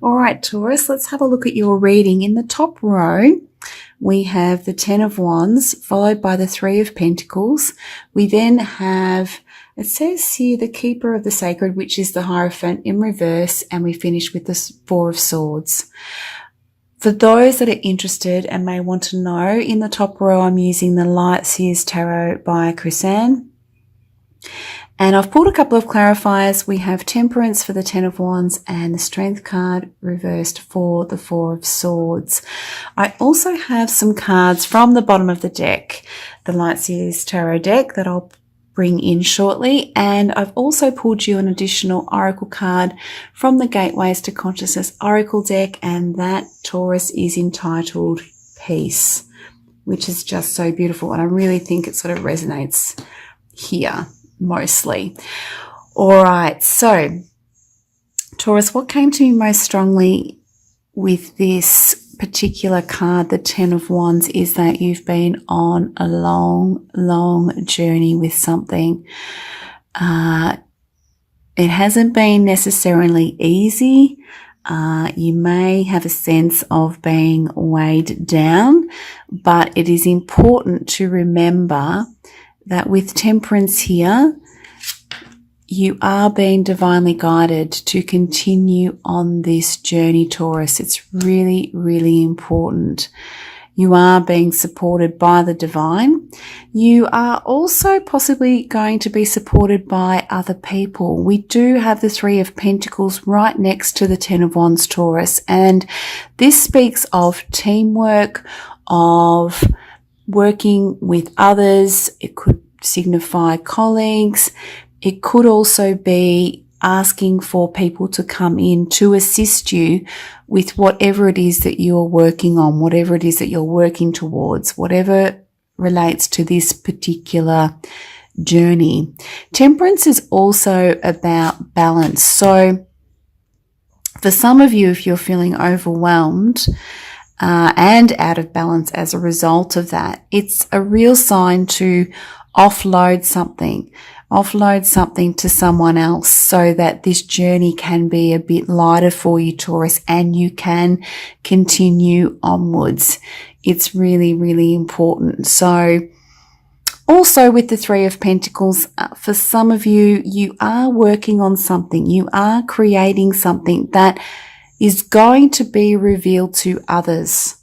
All right, Taurus, let's have a look at your reading. In the top row, we have the Ten of Wands, followed by the Three of Pentacles. We then have, it says here, the Keeper of the Sacred, which is the Hierophant in reverse, and we finish with the Four of Swords. For those that are interested and may want to know, in the top row, I'm using the Light Seers Tarot by Chrisanne. And I've pulled a couple of clarifiers. We have Temperance for the Ten of Wands and the Strength card reversed for the Four of Swords. I also have some cards from the bottom of the deck, the Light Seers Tarot deck, that I'll bring in shortly. And I've also pulled you an additional Oracle card from the Gateways to Consciousness Oracle deck, and that, Taurus, is entitled Peace, which is just so beautiful. And I really think it sort of resonates here mostly. All right, so Taurus, what came to me most strongly with this particular card, the Ten of Wands, is that you've been on a long journey with something. It hasn't been necessarily easy. You may have a sense of being weighed down, but it is important to remember that with Temperance here, you are being divinely guided to continue on this journey, Taurus. It's really, really important. You are being supported by the divine. You are also possibly going to be supported by other people. We do have the Three of Pentacles right next to the Ten of Wands, Taurus, and this speaks of teamwork, of working with others. It could signify colleagues. It could also be asking for people to come in to assist you with whatever it is that you're working on, whatever it is that you're working towards, whatever relates to this particular journey. Temperance is also about balance. So for some of you, if you're feeling overwhelmed, and out of balance as a result of that, it's a real sign to offload something to someone else so that this journey can be a bit lighter for you, Taurus, and you can continue onwards. It's really, really important. So also with the Three of Pentacles, for some of you, you are working on something. You are creating something that is going to be revealed to others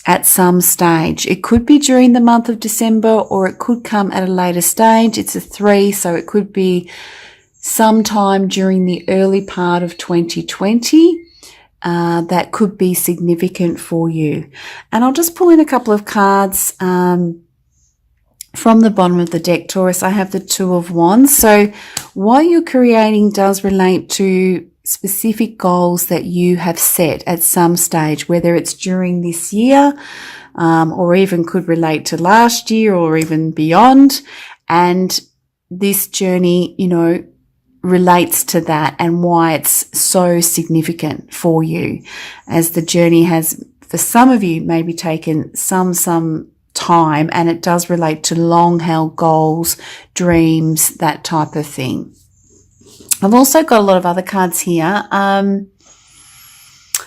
at some stage. It could be during the month of December, or it could come at a later stage. It's a 3, so it could be sometime during the early part of 2020. That could be significant for you. And I'll just pull in a couple of cards from the bottom of the deck, Taurus. I have the Two of Wands. So what you're creating does relate to specific goals that you have set at some stage, whether it's during this year, or even could relate to last year or even beyond. And this journey, relates to that and why it's so significant for you, as the journey has, for some of you, maybe taken some time, and it does relate to long held goals, dreams, that type of thing. I've also got a lot of other cards here.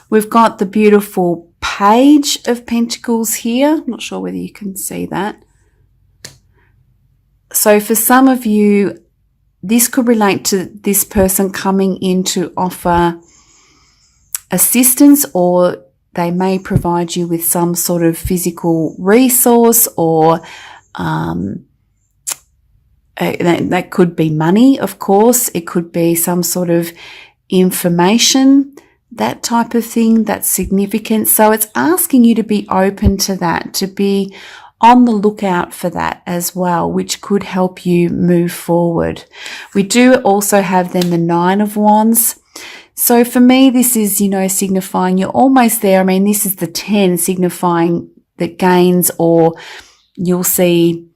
We've got the beautiful Page of Pentacles here. I'm not sure whether you can see that. So for some of you, this could relate to this person coming in to offer assistance, or they may provide you with some sort of physical resource, or that could be money, of course. It could be some sort of information, that type of thing that's significant. So it's asking you to be open to that, to be on the lookout for that as well, which could help you move forward. We do also have then the Nine of Wands. So for me, this is, signifying you're almost there. I mean, this is the 10, signifying that gains, or you'll see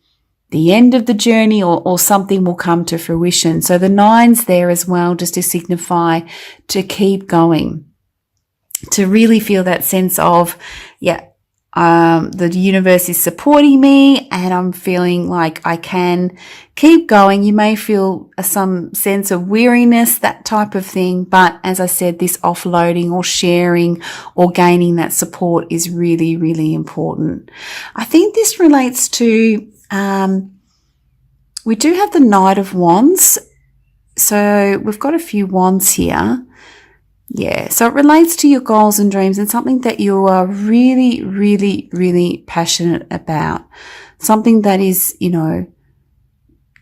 the end of the journey, or something will come to fruition. So the 9's there as well, just to signify to keep going, to really feel that sense of, the universe is supporting me and I'm feeling like I can keep going. You may feel some sense of weariness, that type of thing. But as I said, this offloading or sharing or gaining that support is really, really important. I think this relates to, we do have the Knight of Wands. So we've got a few wands here. Yeah, so it relates to your goals and dreams and something that you are really, really, really passionate about. Something that is, you know,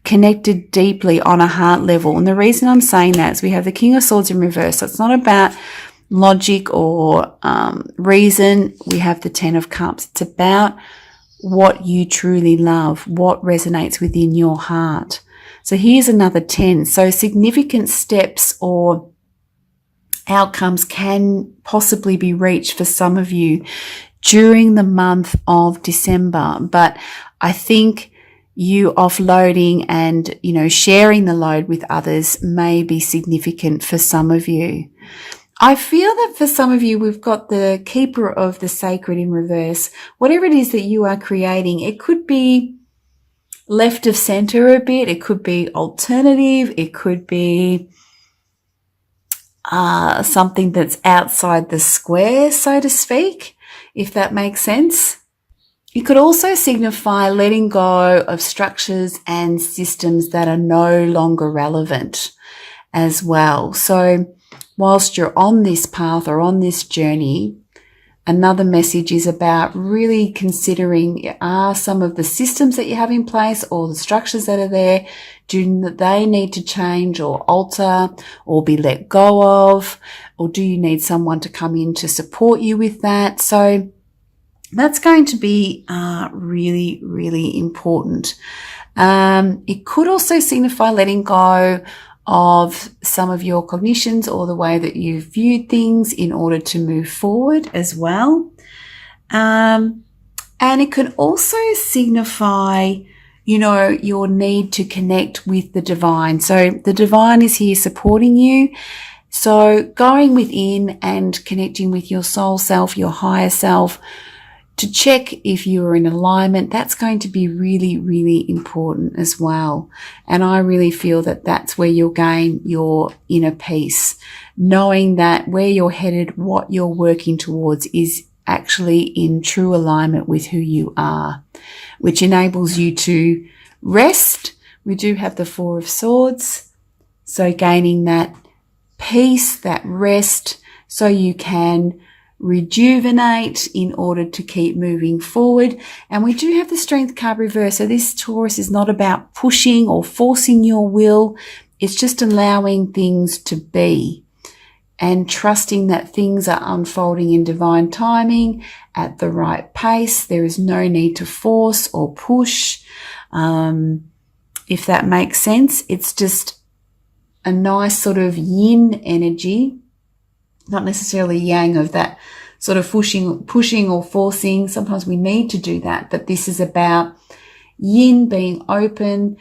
connected deeply on a heart level. And the reason I'm saying that is we have the King of Swords in reverse. So it's not about logic or reason. We have the Ten of Cups. It's about what you truly love, what resonates within your heart. So here's another 10. So significant steps or outcomes can possibly be reached for some of you during the month of December. But I think you offloading and, you know, sharing the load with others may be significant for some of you. I feel that for some of you, we've got the Keeper of the Sacred in reverse. Whatever it is that you are creating, it could be left of center a bit. It could be alternative. It could be something that's outside the square, so to speak, if that makes sense. It could also signify letting go of structures and systems that are no longer relevant as well. So whilst you're on this path or on this journey, another message is about really considering, are some of the systems that you have in place or the structures that are there, do they need to change or alter or be let go of? Or do you need someone to come in to support you with that? So that's going to be really, really important. It could also signify letting go of some of your cognitions or the way that you've viewed things in order to move forward as well. And it can also signify, you know, your need to connect with the divine. So the divine is here supporting you. So going within and connecting with your soul self, your higher self, to check if you are in alignment, that's going to be really, really important as well. And I really feel that that's where you'll gain your inner peace, knowing that where you're headed, what you're working towards is actually in true alignment with who you are, which enables you to rest. We do have the Four of Swords. So gaining that peace, that rest, so you can rejuvenate in order to keep moving forward. And we do have the Strength card reverse. So this Taurus is not about pushing or forcing your will. It's just allowing things to be and trusting that things are unfolding in divine timing at the right pace. There is no need to force or push. If that makes sense, it's just a nice sort of yin energy, not necessarily yang of that sort of pushing or forcing. Sometimes we need to do that, but this is about yin, being open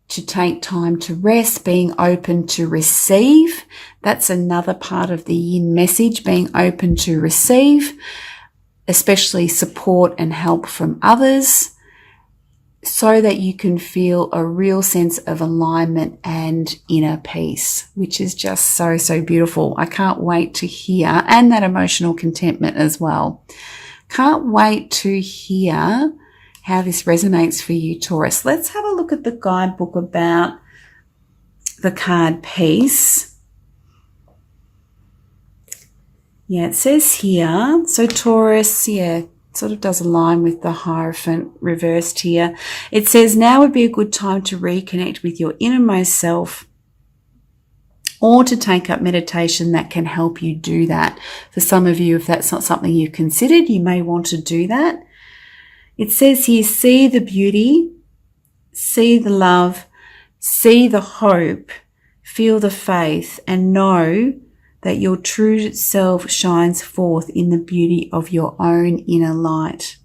to take time to rest, being open to receive. That's another part of the yin message, being open to receive, especially support and help from others, so that you can feel a real sense of alignment and inner peace, which is just so, so beautiful. I can't wait to hear, and that emotional contentment as well. Can't wait to hear how this resonates for you, Taurus. Let's have a look at the guidebook about the card Peace. Yeah, it says here, so Taurus, yeah, sort of does align with the Hierophant reversed here. It says now would be a good time to reconnect with your innermost self, or to take up meditation that can help you do that. For some of you, if that's not something you've considered, you may want to do that. It says here, see the beauty, see the love, see the hope, feel the faith, and know that your true self shines forth in the beauty of your own inner light.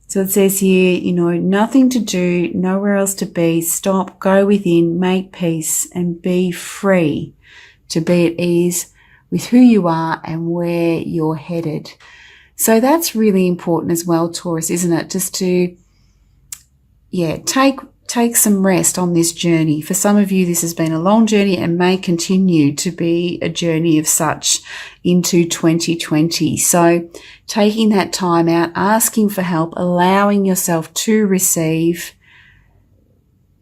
So it says here, you know, nothing to do, nowhere else to be. Stop, go within, make peace, and be free to be at ease with who you are and where you're headed. So that's really important as well, Taurus, isn't it? Just to, take some rest on this journey. For some of you, this has been a long journey and may continue to be a journey of such into 2020. So taking that time out, asking for help, allowing yourself to receive,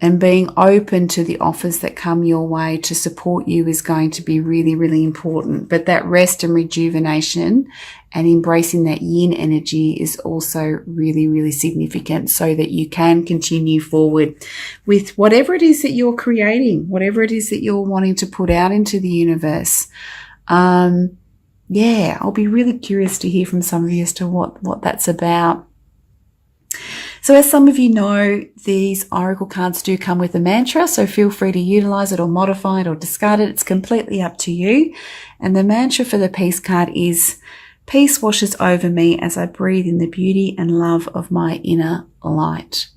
and being open to the offers that come your way to support you is going to be really, really important. But that rest and rejuvenation and embracing that yin energy is also really, really significant so that you can continue forward with whatever it is that you're creating, whatever it is that you're wanting to put out into the universe. I'll be really curious to hear from some of you as to what that's about. So as some of you know, these oracle cards do come with a mantra, so feel free to utilize it or modify it or discard it. It's completely up to you. And the mantra for the peace card is, peace washes over me as I breathe in the beauty and love of my inner light.